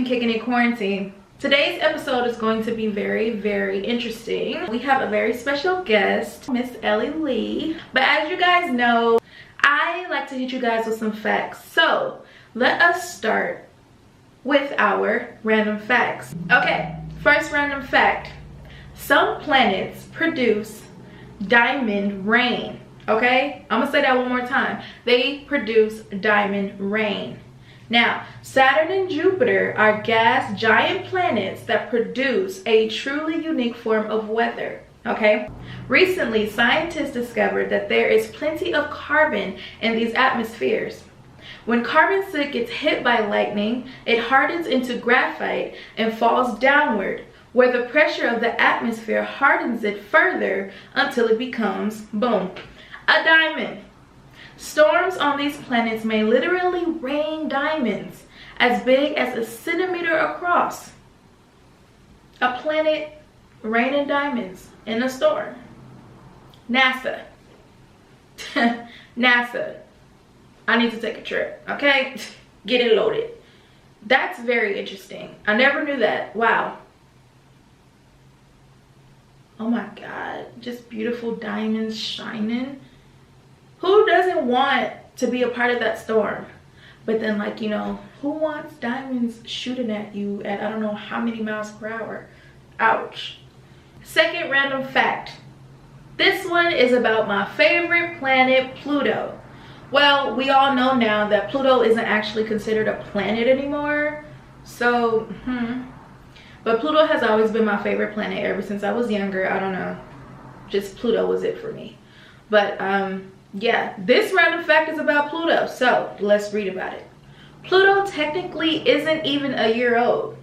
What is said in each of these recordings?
Kickin in Quarantine. Today's episode is going to be very, very interesting. We have a very special guest, Miss Ellie Lee. But as you guys know, I like to hit you guys with some facts. So let us start with our random facts. Okay, first random fact. Some planets produce diamond rain. Okay, I'm gonna say that one more time. They produce diamond rain. Now, Saturn and Jupiter are gas giant planets that produce a truly unique form of weather. Okay, recently scientists discovered that there is plenty of carbon in these atmospheres. When carbon soot gets hit by lightning, it hardens into graphite and falls downward, where the pressure of the atmosphere hardens it further until it becomes, boom, a diamond. Storms on these planets may literally rain diamonds as big as a centimeter across. A planet raining diamonds in a storm. NASA. NASA. I need to take a trip, okay? Get it loaded. That's very interesting. I never knew that. Wow. Oh my God. Just beautiful diamonds shining. Who doesn't want to be a part of that storm? But then, like, you know, who wants diamonds shooting at you at I don't know how many miles per hour? Ouch. Second random fact. This one is about my favorite planet, Pluto. Well, we all know now that Pluto isn't actually considered a planet anymore. So, But Pluto has always been my favorite planet ever since I was younger. I don't know. Just Pluto was it for me. But, yeah, this random fact is about Pluto, so let's read about it. Pluto technically isn't even a year old.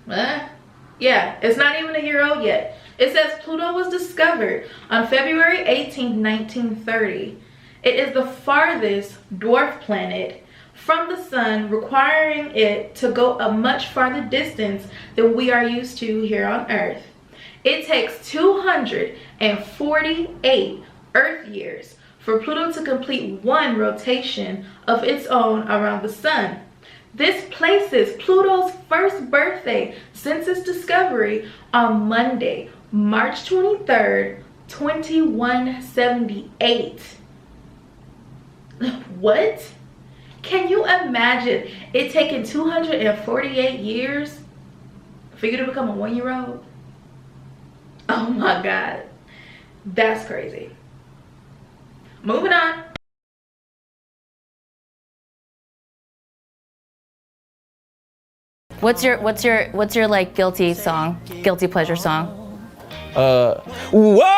Yeah, it's not even a year old yet. It says Pluto was discovered on February 18, 1930. It is the farthest dwarf planet from the sun, requiring it to go a much farther distance than we are used to here on Earth. It takes 248 Earth years for Pluto to complete one rotation of its own around the sun. This places Pluto's first birthday since its discovery on Monday, March 23rd, 2178. What? Can you imagine it taking 248 years for you to become a 1-year-old? Oh my God, that's crazy. Moving on. What's your like guilty pleasure song? Whoa,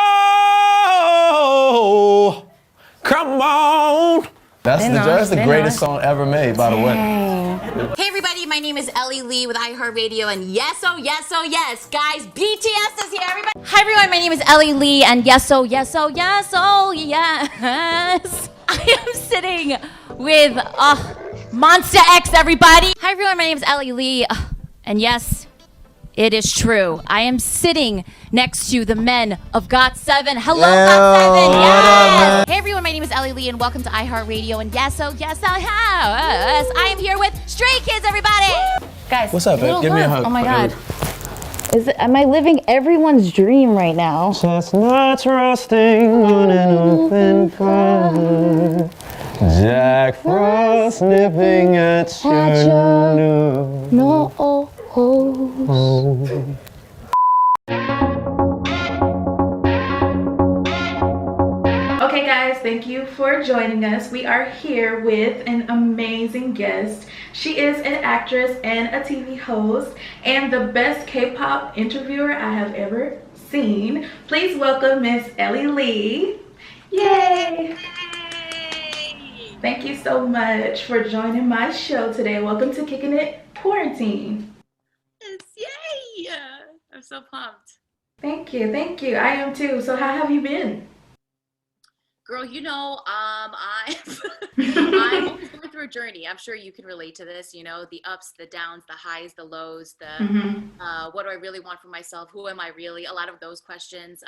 come on. That's the greatest song ever made, by the way. Hey everybody, my name is Ellie Lee with iHeartRadio, and yes, oh yes, oh yes, guys, BTS is here, everybody. Hi everyone, my name is Ellie Lee, and yes, oh yes, oh yes, oh yes. I am sitting with Monster X, everybody. Hi everyone, my name is Ellie Lee, and yes, it is true. I am sitting next to the men of GOT7. Hello, GOT7. Yes. Hey everyone, my name is Ellie Lee, and welcome to iHeartRadio. And yes, oh yes, oh yes, I am here with Stray Kids, everybody. Guys, what's up, babe? Give me a hug. Oh my God. Am I living everyone's dream right now? Chestnuts roasting on an open fire. Jack Frost nipping at your nose. Okay guys, thank you for joining us. We are here with an amazing guest. She is an actress and a TV host and the best K-pop interviewer I have ever seen. Please welcome Miss Ellie Lee. Yay! Thank you so much for joining my show today. Welcome to Kickin It Quarantine. Yay! I'm so pumped. Thank you, thank you. I am too. So how have you been? Girl, you know, I'm always going through a journey. I'm sure you can relate to this, you know, the ups, the downs, the highs, the lows, what do I really want for myself? Who am I really? A lot of those questions.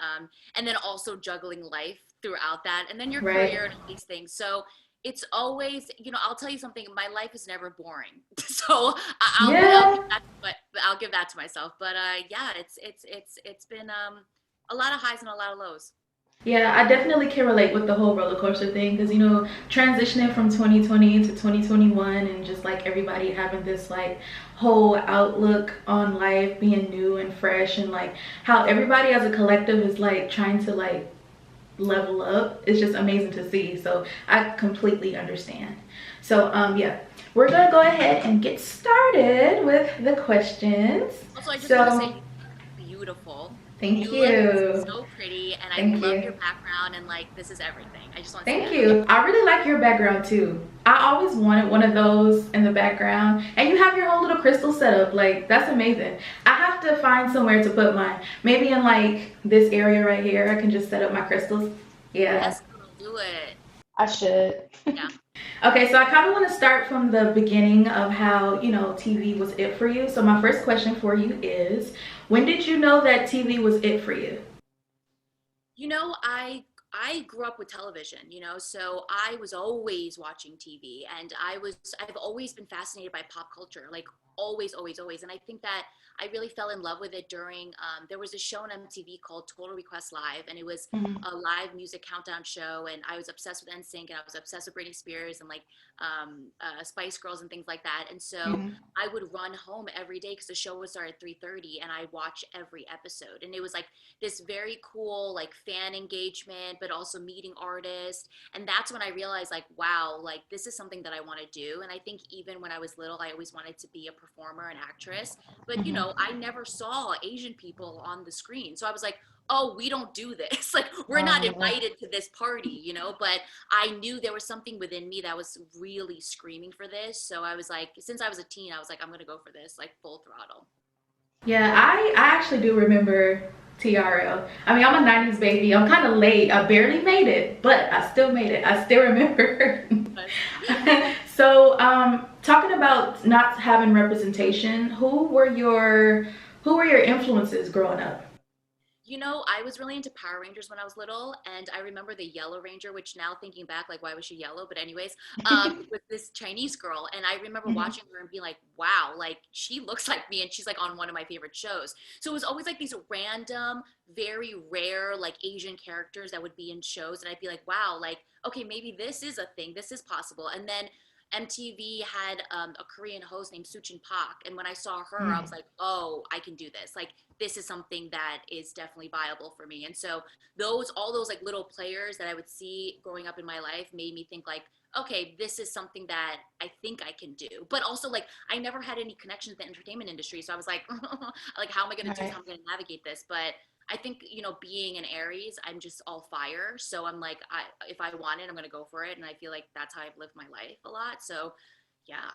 And then also juggling life throughout that, and then your career and all these things. So it's always, I'll tell you something. My life is never boring, so I'll give that to myself. But yeah, it's been a lot of highs and a lot of lows. Yeah, I definitely can relate with the whole roller coaster thing because, transitioning from 2020 to 2021 and just like everybody having this like whole outlook on life being new and fresh, and like how everybody as a collective is like trying to like level up. It's just amazing to see. So I completely understand. So yeah, we're gonna go ahead and get started with the questions. Also, I just want to say, beautiful. Thank you. Look so pretty, and Thank I love you. your background, and like this is everything. I just want to to Thank you. I really like your background too. I always wanted one of those in the background, and you have your whole little crystal setup. Like that's amazing. I have to find somewhere to put mine. Maybe in like this area right here, I can just set up my crystals. Yeah. Yes, do it. I should. Yeah. Okay, so I kind of want to start from the beginning of how, TV was it for you. So my first question for you is, when did you know that TV was it for you? I grew up with television, so I was always watching TV, and I've always been fascinated by pop culture, like always, always, always. And I think that I really fell in love with it during, there was a show on MTV called Total Request Live, and it was a live music countdown show, and I was obsessed with NSYNC, and I was obsessed with Britney Spears and like Spice Girls and things like that. And so I would run home every day because the show would start at 3:30, and I'd watch every episode. And it was like this very cool like fan engagement, but also meeting artists. And that's when I realized like, wow, like this is something that I want to do. And I think even when I was little, I always wanted to be a performer and actress, but I never saw Asian people on the screen. So I was like, oh, we don't do this. Like, we're not invited to this party, but I knew there was something within me that was really screaming for this. So I was like, since I was a teen, I was like, I'm going to go for this, like full throttle. Yeah, I actually do remember TRL. I mean, I'm a 90s baby. I'm kind of late. I barely made it, but I still made it. I still remember. So, talking about not having representation, who were your influences growing up? I was really into Power Rangers when I was little, and I remember the Yellow Ranger, which now thinking back, like, why was she yellow? But anyways, with this Chinese girl, and I remember watching her and being like, wow, like, she looks like me, and she's, like, on one of my favorite shows. So it was always, like, these random, very rare, like, Asian characters that would be in shows, and I'd be like, wow, like, okay, maybe this is a thing, this is possible. And then MTV had a Korean host named Suchin Park, and when I saw her, I was like, oh, I can do this. Like, this is something that is definitely viable for me. And so all those like little players that I would see growing up in my life made me think like, okay, this is something that I think I can do. But also like, I never had any connection to the entertainment industry. So I was like, like, how am I going to do this? How am I going to navigate this? But I think, being an Aries, I'm just all fire. So I'm like, if I want it, I'm going to go for it. And I feel like that's how I've lived my life a lot. So yeah.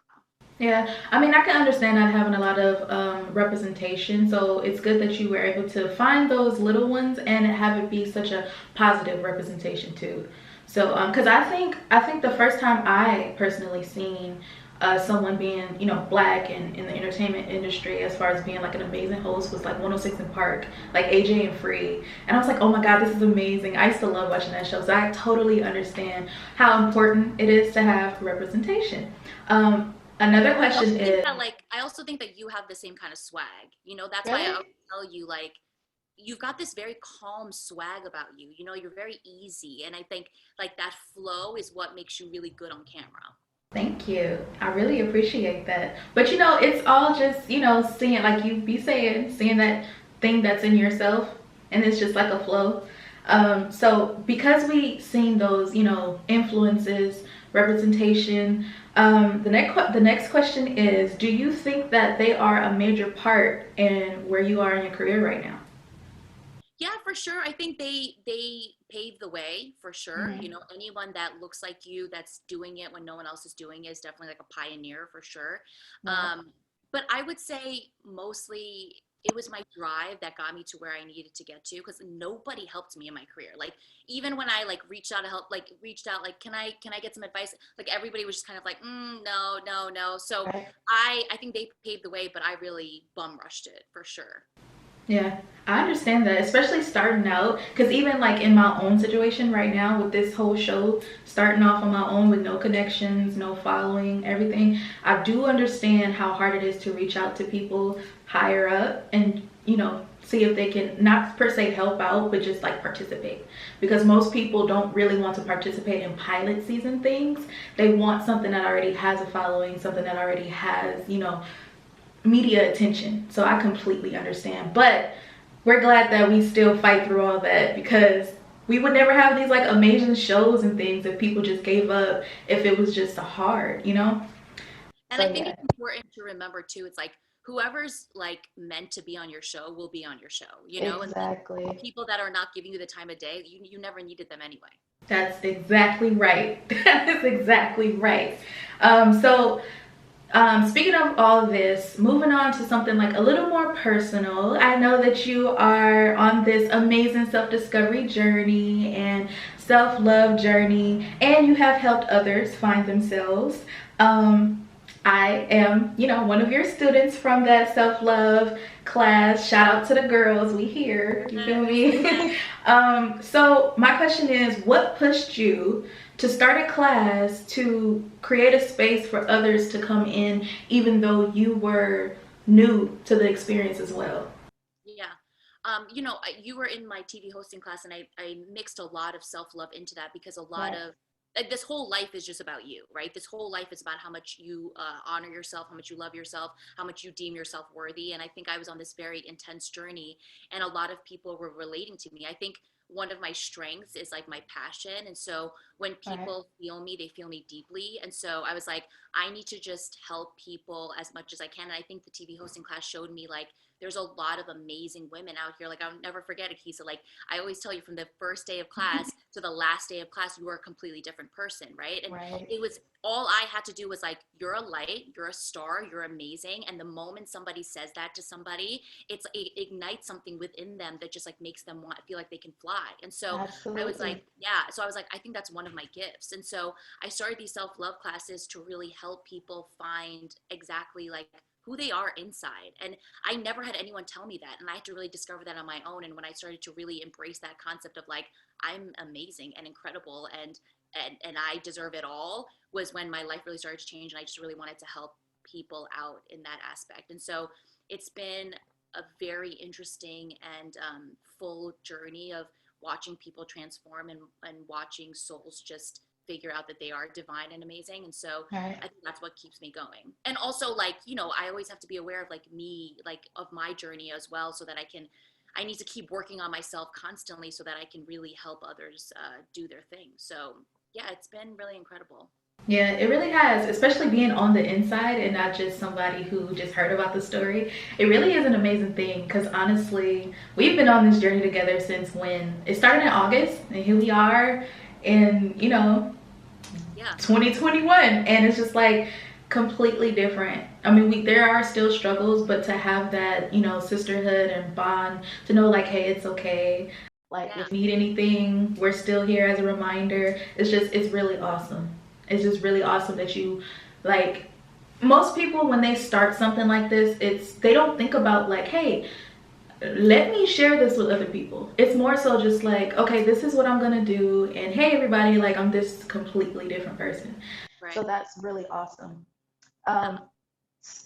Yeah, I mean, I can understand not having a lot of representation. So it's good that you were able to find those little ones and have it be such a positive representation too. So, because I think the first time I personally seen someone being, black and in the entertainment industry as far as being like an amazing host was like 106 in Park, like AJ and Free. And I was like, oh my God, this is amazing. I used to love watching that show. So I totally understand how important it is to have representation. Another question is, I also think that you have the same kind of swag. That's why I always tell you, like, you've got this very calm swag about you. You're very easy. And I think like that flow is what makes you really good on camera. Thank you. I really appreciate that. But it's all just, seeing, like you be saying, seeing that thing that's in yourself, and it's just like a flow. So because we seen those, influences, representation, the next question is, do you think that they are a major part in where you are in your career right now? Yeah, for sure. I think they paved the way, for sure. Anyone that looks like you, that's doing it when no one else is doing it, is definitely like a pioneer, for sure. But I would say mostly it was my drive that got me to where I needed to get to, because nobody helped me in my career. Like, even when I like reached out, can I get some advice? Like, everybody was just kind of like, no. So I think they paved the way, but I really bum rushed it, for sure. Yeah, I understand that, especially starting out. Because even like in my own situation right now with this whole show, starting off on my own with no connections, no following, everything, I do understand how hard it is to reach out to people higher up and, see if they can not per se help out, but just like participate. Because most people don't really want to participate in pilot season things. They want something that already has a following, something that already has, media attention. So I completely understand, but we're glad that we still fight through all that, because we would never have these like amazing shows and things if people just gave up, if it was just hard. And So I think yeah, it's important to remember too, it's like whoever's like meant to be on your show will be on your show, and the exactly. people that are not giving you the time of day, you never needed them anyway. That's exactly right. That is exactly right. Speaking of all this, moving on to something like a little more personal, I know that you are on this amazing self-discovery journey and self-love journey, and you have helped others find themselves. I am, one of your students from that self-love class. Shout out to the girls, we here, you feel me? So my question is, what pushed you to start a class to create a space for others to come in, even though you were new to the experience as well? Yeah. You were in my TV hosting class, and I mixed a lot of self-love into that, because a lot Right. of like, this whole life is just about you, right? This whole life is about how much you honor yourself, how much you love yourself, how much you deem yourself worthy. And I think I was on this very intense journey, and a lot of people were relating to me. I think one of my strengths is like my passion. And so when Right. people feel me, they feel me deeply. And so I was like, I need to just help people as much as I can. And I think the TV hosting class showed me like, there's a lot of amazing women out here. Like, I'll never forget, Akisa. Like, I always tell you, from the first day of class to the last day of class, you are a completely different person, right? And Right. it was all I had to do was like, you're a light, you're a star, you're amazing. And the moment somebody says that to somebody, it ignites something within them that just like makes them want feel like they can fly. And so I was like, Absolutely. yeah. So I was like, I think that's one of my gifts. And so I started these self-love classes to really help people find exactly like who they are inside. And I never had anyone tell me that. And I had to really discover that on my own. And when I started to really embrace that concept of like, I'm amazing and incredible, and I deserve it all, was when my life really started to change. And I just really wanted to help people out in that aspect. And so it's been a very interesting and full journey of watching people transform, and watching souls just figure out that they are divine and amazing. And so Right. I think that's what keeps me going. And also, like, I always have to be aware of like me, like of my journey as well, so that I need to keep working on myself constantly so that I can really help others do their thing. So yeah, it's been really incredible. Yeah, it really has, especially being on the inside and not just somebody who just heard about the story. It really is an amazing thing, because honestly, we've been on this journey together since when it started in August, and here we are in, Yeah. 2021, and it's just like completely different. I mean, there are still struggles, but to have that, sisterhood and bond, to know like, hey, it's okay. Like, Yeah. if you need anything, we're still here as a reminder. It's really awesome. It's just really awesome that you, like, most people when they start something like this, they don't think about like, hey, let me share this with other people. It's more so just like, okay, this is what I'm gonna do, and hey everybody, like, I'm this completely different person. So Right. that's really awesome. Yeah.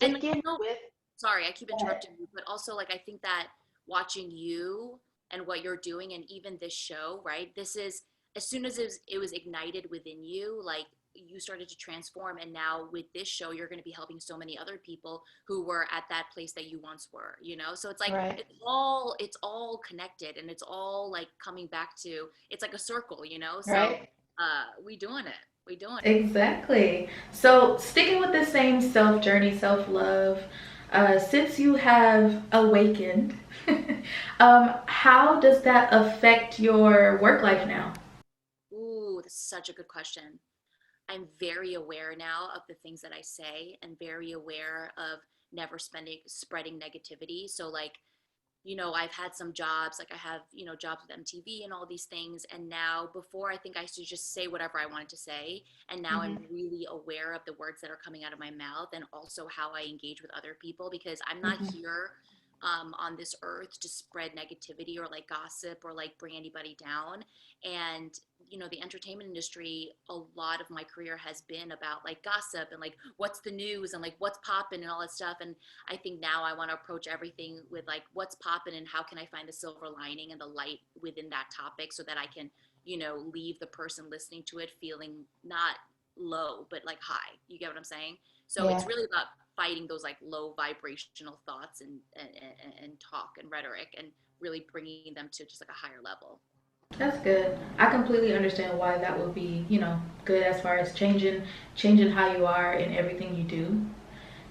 And like, Sticking with sorry, I keep that. interrupting you, but also like I think that watching you and what you're doing, and even this show, right? This is, as soon as it was ignited within you, like you started to transform, and now with this show, you're going to be helping so many other people who were at that place that you once were. So it's like Right. it's all connected, and it's all like coming back to, it's like a circle. So Right. we doing it. We doing it. Exactly. So sticking with the same self journey, self love, since you have awakened, how does that affect your work life now? Ooh, that's such a good question. I'm very aware now of the things that I say, and very aware of never spreading negativity. So like, I've had some jobs, like I have, jobs with MTV and all these things. And now, before, I think I used to just say whatever I wanted to say. And now I'm Hmm. really aware of the words that are coming out of my mouth, and also how I engage with other people, because I'm not Hmm. here on this earth to spread negativity or like gossip or like bring anybody down. And you know, the entertainment industry, a lot of my career has been about like gossip and like what's the news and like what's popping and all that stuff. And I think now I want to approach everything with like what's popping and how can I find the silver lining and the light within that topic so that I can, you know, leave the person listening to it feeling not low but like high. You get what I'm saying? So it's really about fighting those like low vibrational thoughts and talk and rhetoric and really bringing them to just like a higher level. That's good. I completely understand why that would be, you know, good as far as changing how you are in everything you do.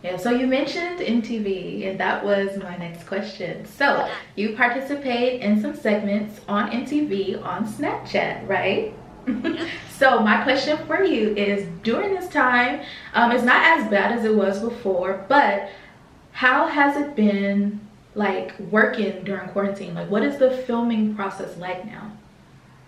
Yeah, so you mentioned MTV, and that was my next question. So you participate in some segments on MTV on Snapchat, right? So my question for you is, during this time, it's not as bad as it was before, but how has it been like working during quarantine? Like, what is the filming process like now?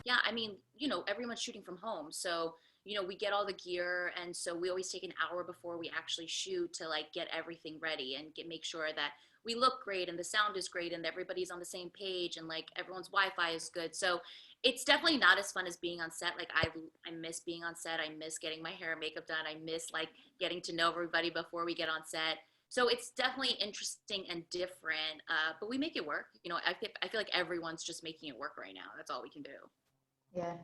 Yeah, I mean, you know, everyone's shooting from home. So, you know, we get all the gear. And so we always take an hour before we actually shoot to like get everything ready and make sure that we look great and the sound is great and everybody's on the same page and like everyone's Wi-Fi is good. So it's definitely not as fun as being on set. Like I miss being on set. I miss getting my hair and makeup done. I miss like getting to know everybody before we get on set. So it's definitely interesting and different, but we make it work. You know, I feel like everyone's just making it work right now. That's all we can do. Yeah,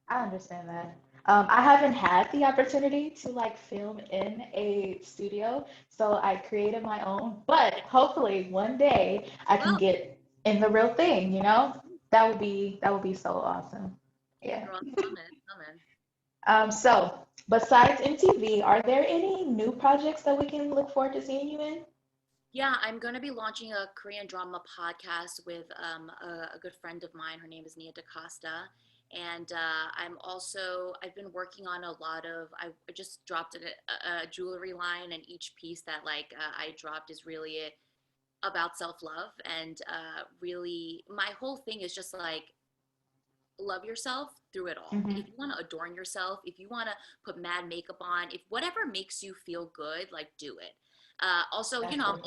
I understand that. I haven't had the opportunity to like film in a studio, so I created my own. But hopefully one day I can Well, get in the real thing, you know? That would be so awesome. yeah, Yeah. girl, I'm coming, coming. So besides MTV, are there any new projects that we can look forward to seeing you in? Yeah, I'm going to be launching a Korean drama podcast with a good friend of mine. Her name is Nia DaCosta. And I've been working on a lot of, I just dropped a jewelry line, and each piece that like I dropped is really about self-love. And really, my whole thing is just like, love yourself through it all. Mm-hmm. If you want to adorn yourself, if you want to put mad makeup on, if whatever makes you feel good, like do it. Also, you That's know, good.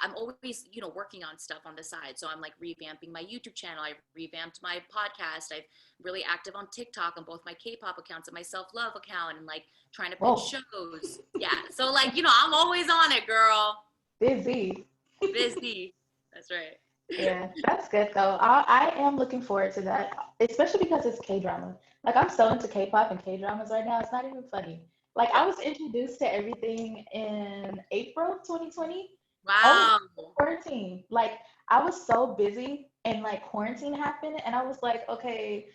I'm always, you know, working on stuff on the side. So I'm like revamping my YouTube channel. I've revamped my podcast. I'm really active on TikTok on both my K-pop accounts and my self-love account and like trying to pitch Whoa, shows. Yeah. So like, you know, I'm always on it, girl. busy. Busy. That's right. Yeah, that's good though. I am looking forward to that, especially because it's K-drama. Like I'm so into K-pop and K-dramas right now. It's not even funny. Like I was introduced to everything in April 2020, only Wow. quarantine. Like I was so busy and like quarantine happened and I was like, okay,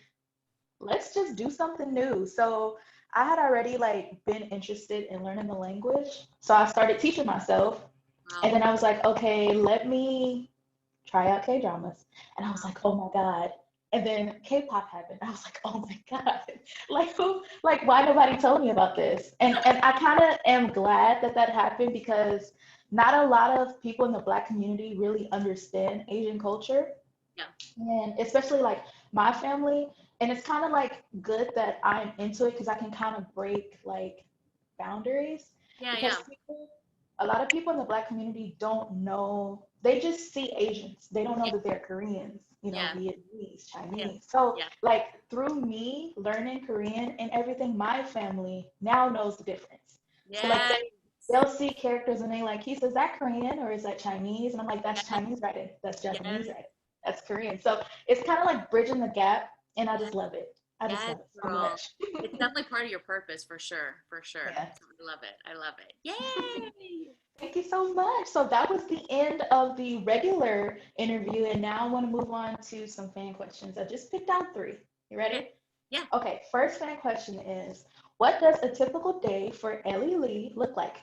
let's just do something new. So I had already like been interested in learning the language. So I started teaching myself and Wow. then I was like, okay, let me try out K dramas. And I was Wow. like, oh my God. And then K-pop happened. I was like, oh my God. Like who, like why nobody told me about this? And I kind of am glad that that happened because not a lot of people in the Black community really understand Asian culture. Yeah. And especially like my family. And it's kind of like good that I'm into it because I can kind of break like boundaries Yeah. because Yeah. a lot of people in the Black community don't know, they just see Asians. They don't know Yeah. that they're Koreans, you know, Yeah. Vietnamese, Yeah. Chinese. So, Yeah. like, through me learning Korean and everything, my family now knows the difference. So, like, Yes. they'll see characters and they like, he says, is that Korean or is that Chinese? And I'm like, that's Yes. Chinese writing. That's Japanese Yes. writing. That's Korean. So, it's kind of like bridging the gap, and I Yes. just love it. I just Yes, love it so girl. much. It's definitely part of your purpose for sure. For sure. Yeah. So I love it. I love it. Yay! Thank you so much. So that was the end of the regular interview, and now I want to move on to some fan questions. I just picked out three. You Okay. ready? Yeah. Okay, first fan question is, what does a typical day for Ellie Lee look like?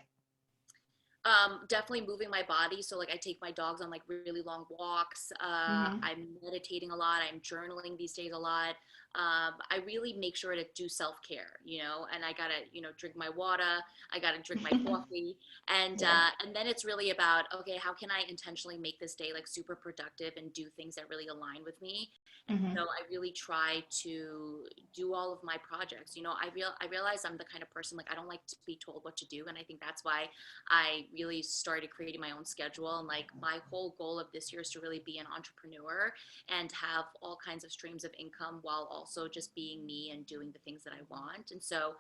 Definitely moving my body. So like I take my dogs on like really long walks. Mm-hmm. I'm meditating a lot. I'm journaling these days a lot. I really make sure to do self-care, and I gotta, drink my water, I gotta drink my coffee, and then it's really about, okay, how can I intentionally make this day like super productive and do things that really align with me. So I really try to do all of my projects. I realize I'm the kind of person, like, I don't like to be told what to do. And I think that's why I really started creating my own schedule. And like my whole goal of this year is to really be an entrepreneur and have all kinds of streams of income while also just being me and doing the things that I want. And so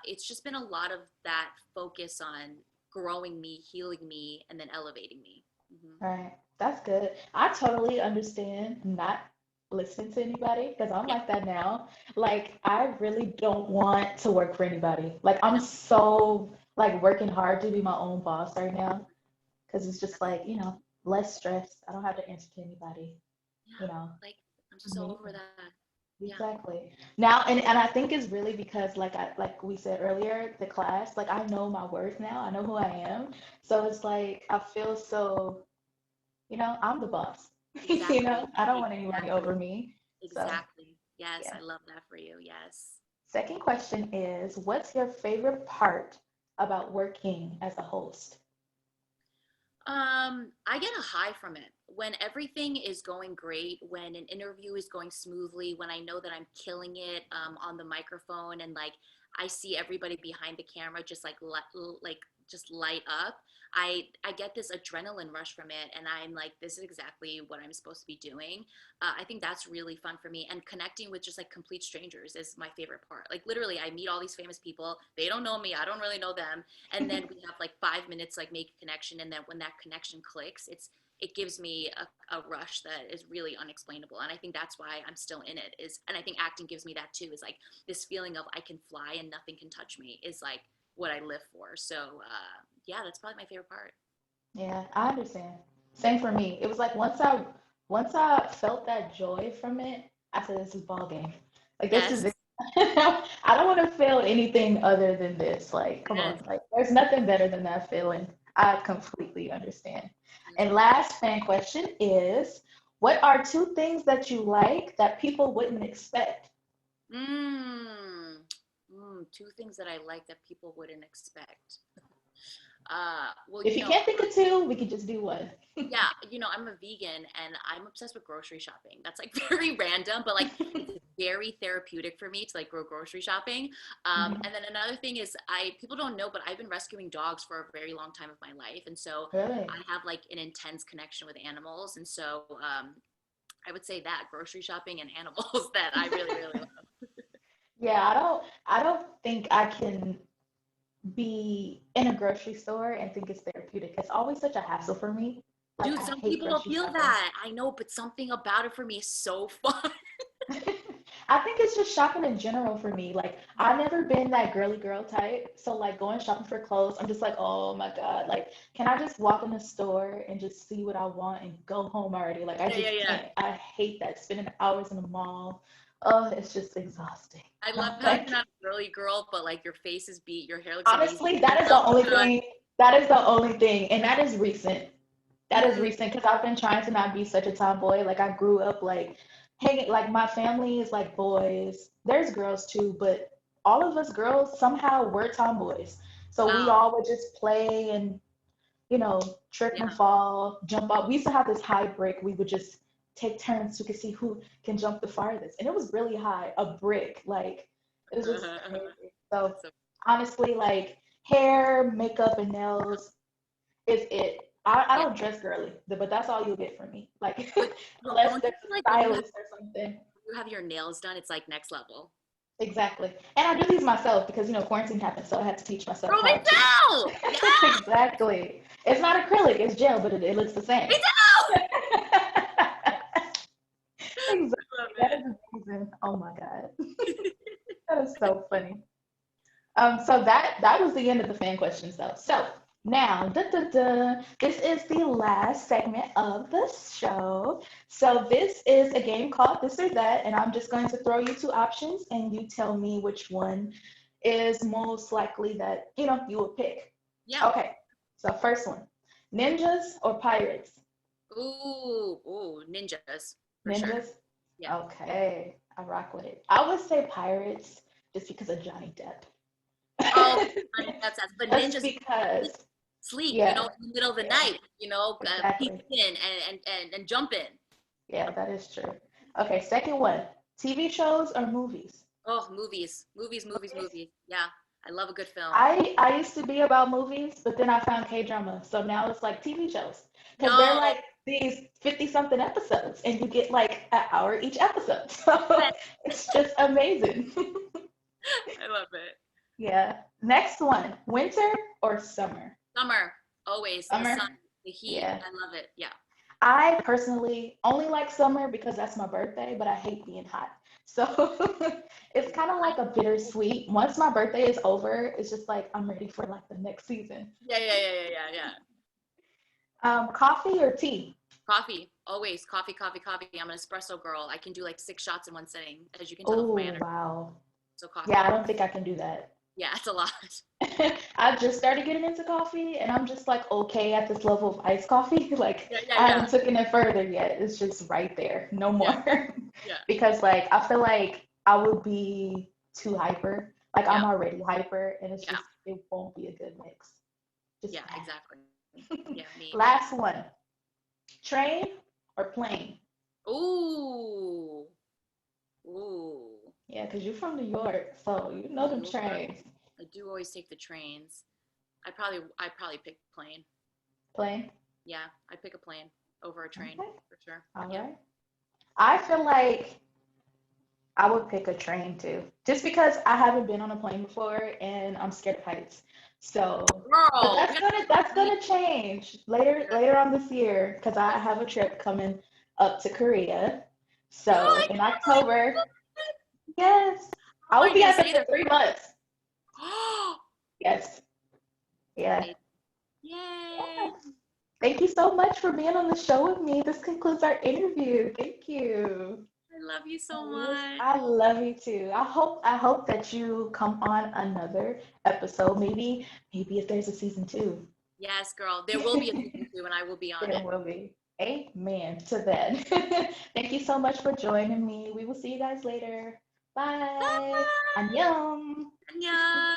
it's just been a lot of that focus on growing me, healing me, and then elevating me. Right. That's good. I totally understand not listening to anybody because I'm like that now. Like, I really don't want to work for anybody. Like, I'm so like working hard to be my own boss right now because it's just like, less stress. I don't have to answer to anybody, Like, I'm so over that. Exactly. Now, and I think it's really because like we said earlier, the class, like I know my worth now. I know who I am. So it's like I feel so, I'm the boss. Exactly. I don't want anybody over me. Exactly. Yes, yeah. I love that for you. Yes. Second question is, what's your favorite part about working as a host? I get a high from it when everything is going great, when an interview is going smoothly, when I know that I'm killing it on the microphone, and like I see everybody behind the camera just like just light up. I get this adrenaline rush from it, and I'm like, this is exactly what I'm supposed to be doing. I think that's really fun for me, and connecting with just like complete strangers is my favorite part. Like literally, I meet all these famous people. They don't know me. I don't really know them, and then we have like 5 minutes, like make a connection, and then when that connection clicks, it gives me a rush that is really unexplainable. And I think that's why I'm still in it and I think acting gives me that too, is like this feeling of I can fly and nothing can touch me is like what I live for. So yeah, that's probably my favorite part. Yeah, I understand. Same for me. It was like once I felt that joy from it, I said this is ball game. Like this is Yes. it. I don't want to feel anything other than this. Like, come on. Yes. Like there's nothing better than that feeling. I completely understand. And last fan question is, what are two things that you like that people wouldn't expect? Two things that I like that people wouldn't expect. Well, If you can't think of two, we could just do one. yeah, I'm a vegan and I'm obsessed with grocery shopping. That's like very random, but like it's very therapeutic for me to like go grocery shopping. And then another thing is people don't know, but I've been rescuing dogs for a very long time of my life. And so Really? I have like an intense connection with animals. And so I would say that grocery shopping and animals that I really, really love. Yeah, I don't think I can be in a grocery store and think it's therapeutic. It's always such a hassle for me. Like Dude, I some hate people don't grocery feel shopping. that. I know, but something about it for me is so fun. I think it's just shopping in general for me. Like I've never been that girly girl type. So like going shopping for clothes, I'm just like, oh my God. Like, can I just walk in the store and just see what I want and go home already? Like I Yeah, just yeah, yeah. can't. I hate that spending hours in the mall. Oh, it's just exhausting. I love how you're Like not a girly girl, but like your face is beat, your hair looks amazing. honestly, that is the only thing. That is the only thing, and that is recent. That is recent because I've been trying to not be such a tomboy. Like I grew up like hanging, like my family is like boys. There's girls too, but all of us girls somehow were tomboys. So we Wow. all would just play and trip and Yeah. fall, jump up. We used to have this high brick. We would just take turns so we could see who can jump the farthest. And it was really high, a brick. Like it was just crazy. So So, honestly, like hair, makeup, and nails is it. I yeah. don't dress girly, but that's all you'll get from me. Like But unless don't you there's feel a like stylist or something. you have your nails done, it's like next level? Exactly. And I do these myself because quarantine happened, so I had to teach myself Bro, me how to. too! Yeah, Exactly. It's not acrylic, it's gel, but it looks the same. me too! Exactly. I love That it. is amazing. Oh my God. That is so funny. So that was the end of the fan questions though. So now, this is the last segment of the show. So this is a game called This or That, and I'm just going to throw you two options, and you tell me which one is most likely that you will pick. Yeah. Okay. So first one, ninjas or pirates? Ooh, ninjas. For sure. Ninjas. Yeah. Okay. I rock with it. I would say Pirates just because of Johnny Depp. Oh, that's but Just ninjas because. sleep, Yeah. in the middle of the Yeah. night, Exactly. peek in and jump in. Yeah, that is true. Okay, second one. TV shows or movies? Oh, movies. Yeah, I love a good film. I used to be about movies, but then I found K-drama. So now it's like TV shows. Because they're No, like these 50 something episodes and you get like an hour each episode. So it's just amazing. I love it. Yeah. Next one. Winter or summer? Summer, always the Summer. sun, the heat. Yeah. I love it. Yeah. I personally only like summer because that's my birthday, but I hate being hot. So it's kind of like a bittersweet. Once my birthday is over, it's just like I'm ready for like the next season. Yeah. Coffee or tea? Coffee, always coffee. I'm an espresso girl. I can do like 6 shots in one sitting, as you can tell Oh, from my energy. wow. So coffee. Yeah, I don't think I can do that. Yeah, it's a lot. I just started getting into coffee and I'm just like okay at this level of iced coffee. Like Yeah. I haven't taken it further yet. It's just right there. No more. Yeah. Because like I feel like I would be too hyper. Like I'm already hyper and it's just it won't be a good mix. Just Yeah, bad. exactly. Yeah, me. Last one. Train or plane? Ooh. Yeah, because you're from New York, so you know them trains. I do always take the trains. I probably pick plane. Plane? Yeah, I pick a plane over a train Okay. for sure. All Yeah. right. I feel like I would pick a train too, just because I haven't been on a plane before and I'm scared of heights. So, but Girl, that's gonna change later on this year because I have a trip coming up to Korea. So in October, yes, I will are be you out gonna there say for 3 months. that? Yes, yeah. Yay. Yeah. Thank you so much for being on the show with me. This concludes our interview. Thank you. I love you so much. I love you too. I hope that you come on another episode. Maybe if there's a season 2. Yes, girl. There will be a season 2 and I will be on There it. will be. Amen to that. Thank you so much for joining me. We will see you guys later. Bye. Annyeong. Annyeong.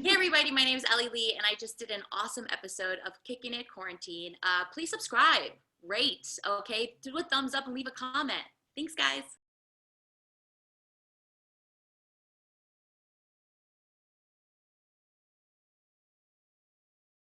Hey everybody, my name is Ellie Lee and I just did an awesome episode of Kickin' It Quarantine. Please subscribe, rate, okay? Do a thumbs up and leave a comment. Thanks guys.